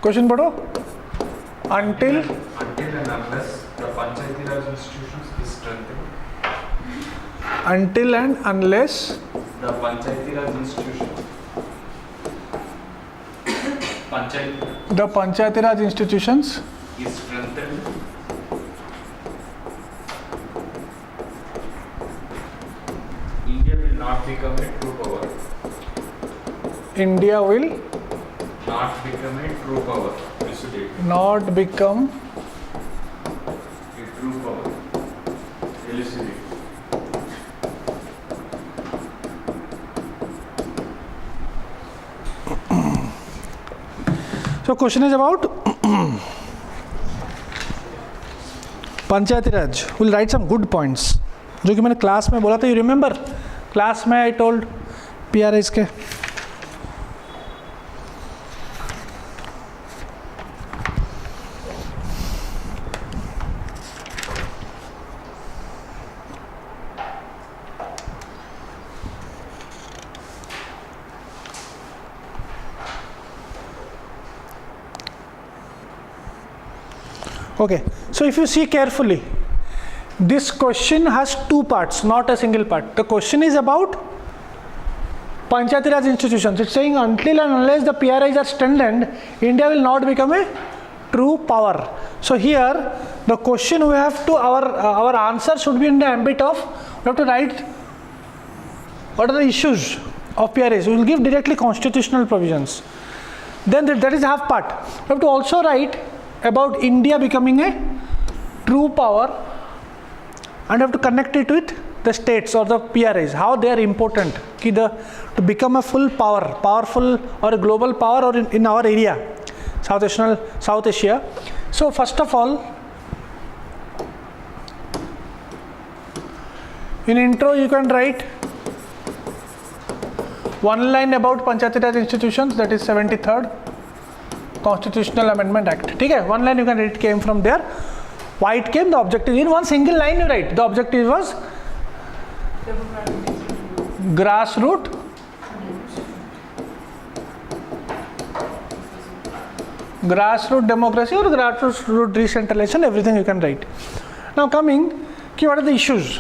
Question पढ़ो. Until and unless the Panchayati Raj institutions is strengthened. Until and unless The Panchayati Raj institutions. the Panchayati Raj institutions Is strengthened. India will not become a true power. India will Not become a true power. Elucidate. not become A true power. Elucidate. So question is about Panchayati Raj. Will write some good points जो कि मैंने class में बोला था. You remember class में I told PRIs के. Okay, so if you see carefully, this question has two parts, not a single part. The question is about Panchayati Raj institutions. It's saying until and unless the PRIs are strengthened, India will not become a true power. So here the question we have to, our answer should be in the ambit of, we have to write what are the issues of PRIs. We will give directly constitutional provisions. Then that is half part. We have to also write about India becoming a true power and have to connect it with the states or the PRIs, how they are important to become a full power, powerful or a global power or in our area, South Asia. So first of all, in intro you can write one line about Panchayati Raj institutions, that is 73rd Constitutional Amendment Act. ठीक है, one line you can read came from there. Why it came? The objective in one single line you write. The objective was grassroots democracy or grassroots decentralization. Everything you can write. Now coming, what are the issues?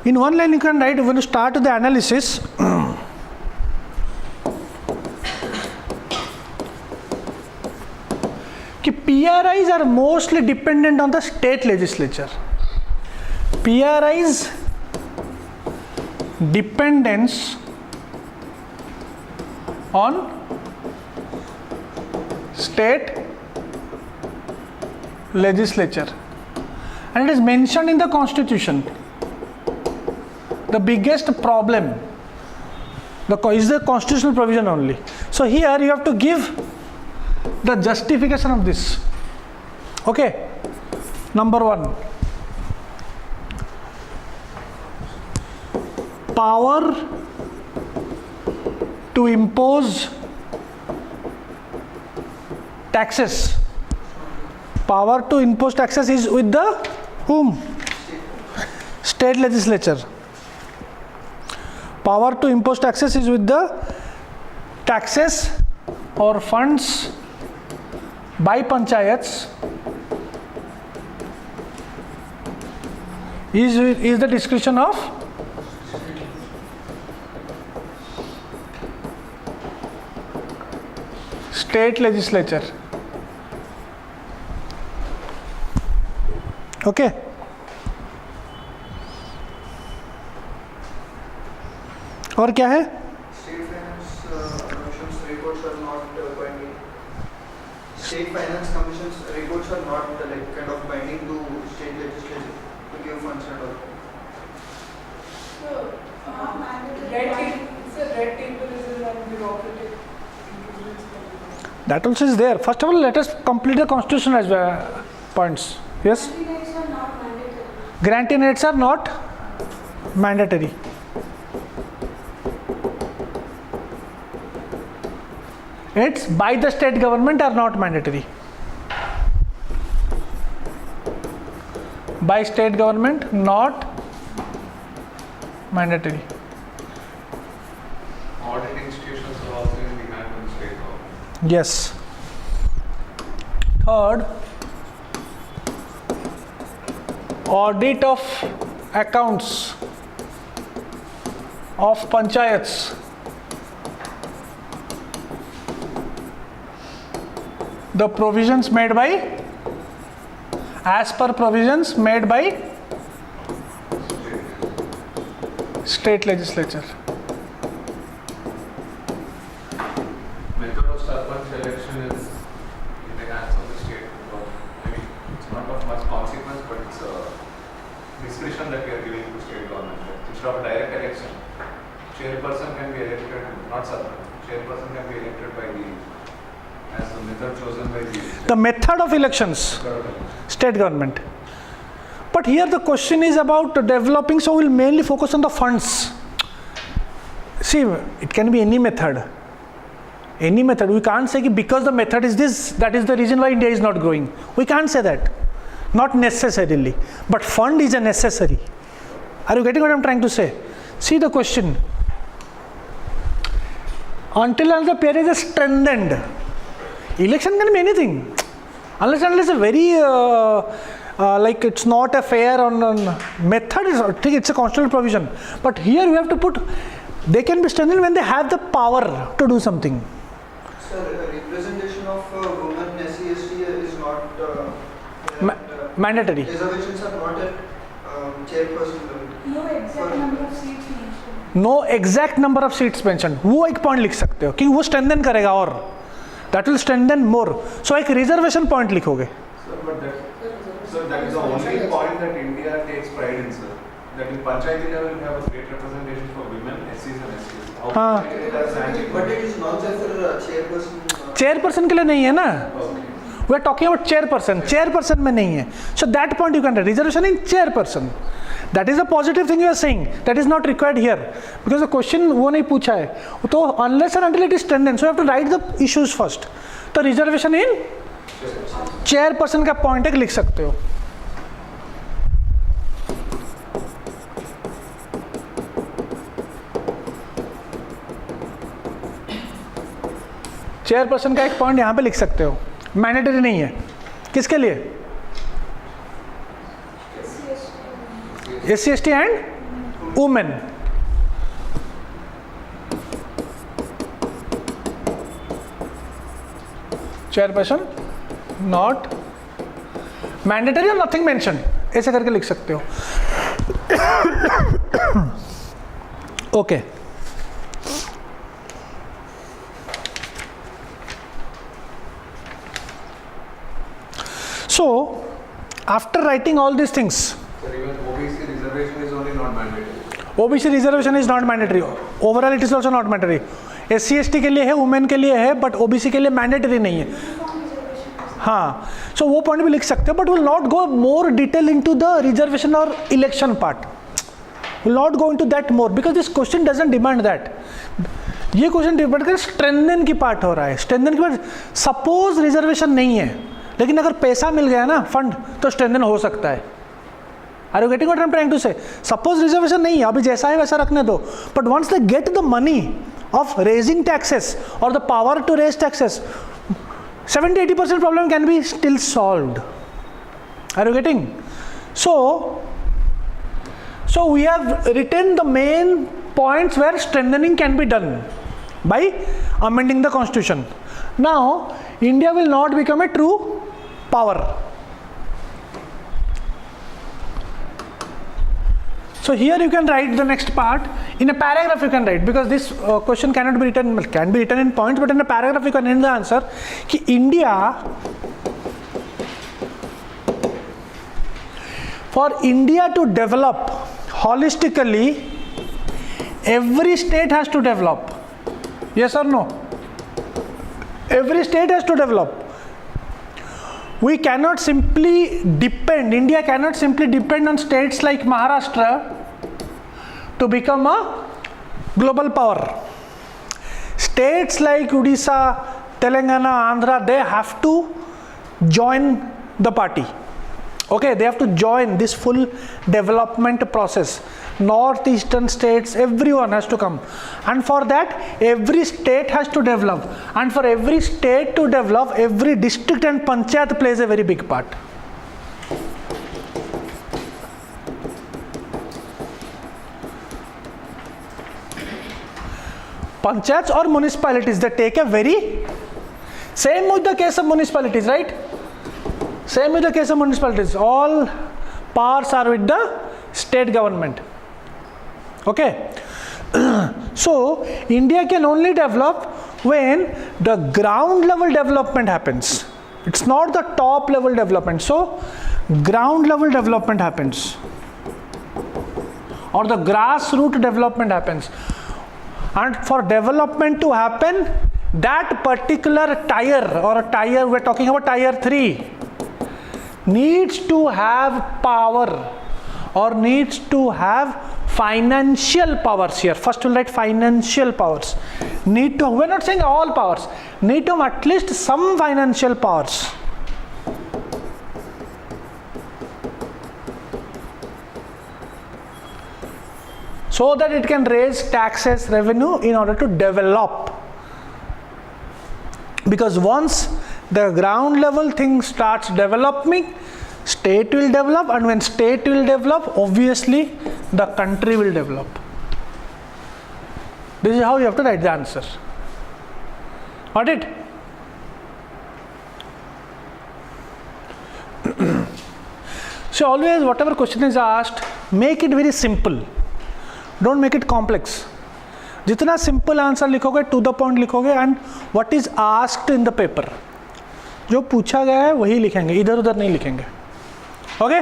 In one line you can write when you start the analysis. PRIs are mostly dependent on the state legislature. PRIs dependence on state legislature, and it is mentioned in the constitution. The biggest problem is the constitutional provision only. So here you have to give the justification of this. Okay, number one, power to impose taxes. Power to impose taxes is with the whom? State legislature. Power to impose taxes is with the taxes or funds by panchayats is the discretion of state legislature. Okay. और क्या है? State finance commissions reports are not like kind of binding to state legislature to give funds and all. Red tape is bureaucratic. That also is there. First of all, let us complete the constitution as points. Yes? Grantee rates are not mandatory. It's by the state government are not mandatory. By state government, not mandatory. Audit institutions are also in the hand of the state government. Yes. Third, audit of accounts of panchayats. The provisions made by, as per provisions made by state legislature. Method of sarpanch election is in the hands of the state. I mean, it's not of much consequence, but it's a discretion that we are giving to state government. Instead of a direct election, chairperson can be elected, not sarpanch. Chairperson can be elected by the, as the method chosen by The method of elections, state government. But here the question is about developing, so we'll mainly focus on the funds. See, it can be any method. Any method. We can't say because the method is this, that is the reason why India is not growing. We can't say that. Not necessarily. But fund is a necessary. Are you getting what I'm trying to say? See the question. Until the period is strengthened. Election can be anything. Unless it's a very like it's not a fair on method is it's a constitutional provision. But here we have to put, they can be strengthened when they have the power to do something. Sir, representation of women SC/ST is not Mandatory. reservations are not at chairperson level. No exact number of seats mentioned. No exact number of seats mentioned. वो एक point लिख सकते हो कि वो strengthen करेगा और that will strengthen more. So एक reservation point लिखोगे. Sir, that is the only point that India takes pride in, sir. That in Panchayati level we have a great representation for women, SCs and STs. हाँ. But it is not there for chairperson. Chairperson के लिए नहीं है ना. We are talking about chairperson. Chairperson में नहीं है. So that point you can write. Reservation in chairperson. That is a positive thing you are saying. That is not required here because the question वो नहीं पूछा है. तो unless and until it is strengthened, so you have to write the issues first. तो reservation in chairperson का point एक लिख सकते हो. चेयरपर्सन का एक पॉइंट यहाँ पे लिख सकते हो. मैंडेटरी नहीं है. किसके लिए? SC/ST and women. Chairperson not mandatory और नथिंग मेंशन, ऐसे करके लिख सकते हो. Okay. So, after writing all these things, Sir, even OBC reservation is only not mandatory. OBC reservation is not mandatory. Overall, it is also not mandatory. SC/ST के लिए है, women के लिए है, but OBC के लिए मैंडेटरी नहीं है. हाँ, so वो पॉइंट भी लिख सकते हो, but will not go more detail into the reservation or election part. Will not go into that more because this question doesn't demand that. ये क्वेश्चन डिपेंड कर स्ट्रेंथन की पार्ट हो रहा है. स्ट्रेंथन की पार्ट, सपोज रिजर्वेशन नहीं है, लेकिन अगर पैसा मिल गया ना फंड, तो स्ट्रेंथन हो सकता है. Are you getting what I am trying to say? Suppose reservation नहीं है, अभी जैसा है वैसा रखने दो, but once they get the money of raising taxes or the power to raise taxes, 70-80% problem can be still solved. Are you getting? So we have written the main points where strengthening can be done by amending the constitution. Now India will not become a true power. So here you can write the next part in a paragraph. You can write, because this question cannot be written, can be written in points, but in a paragraph you can end the answer कि India, for India to develop holistically, every state has to develop. Yes or no? Every state has to develop. We cannot simply depend, India cannot simply depend on states like Maharashtra to become a global power. States like Odisha, Telangana, Andhra, they have to join the party. Okay, they have to join this full development process. Northeastern states, everyone has to come, and for that every state has to develop, and for every state to develop, every district and panchayat plays a very big part. Panchayats or municipalities, they take a very, same with the case of municipalities, right? Same with the case of municipalities, all powers are with the state government. Okay, so India can only develop when the ground level development happens. It's not the top level development. So ground level development happens, or the grassroots development happens. And for development to happen, that particular tier, or a tier, we're talking about tier 3, needs to have power, or needs to have financial powers here. First we'll write financial powers. Need to, we're not saying all powers, need to have at least some financial powers. So that it can raise taxes, revenue in order to develop. Because once the ground level thing starts developing, state will develop, and when state will develop, obviously the country will develop. This is how you have to write the answer. Got it? So always whatever question is asked, make it very simple. Don't make it complex. जितना simple answer लिखोगे, to the point लिखोगे, and what is asked in the paper, जो पूछा गया है वही लिखेंगे, इधर उधर नहीं लिखेंगे. ओके,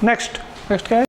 नेक्स्ट क्या है?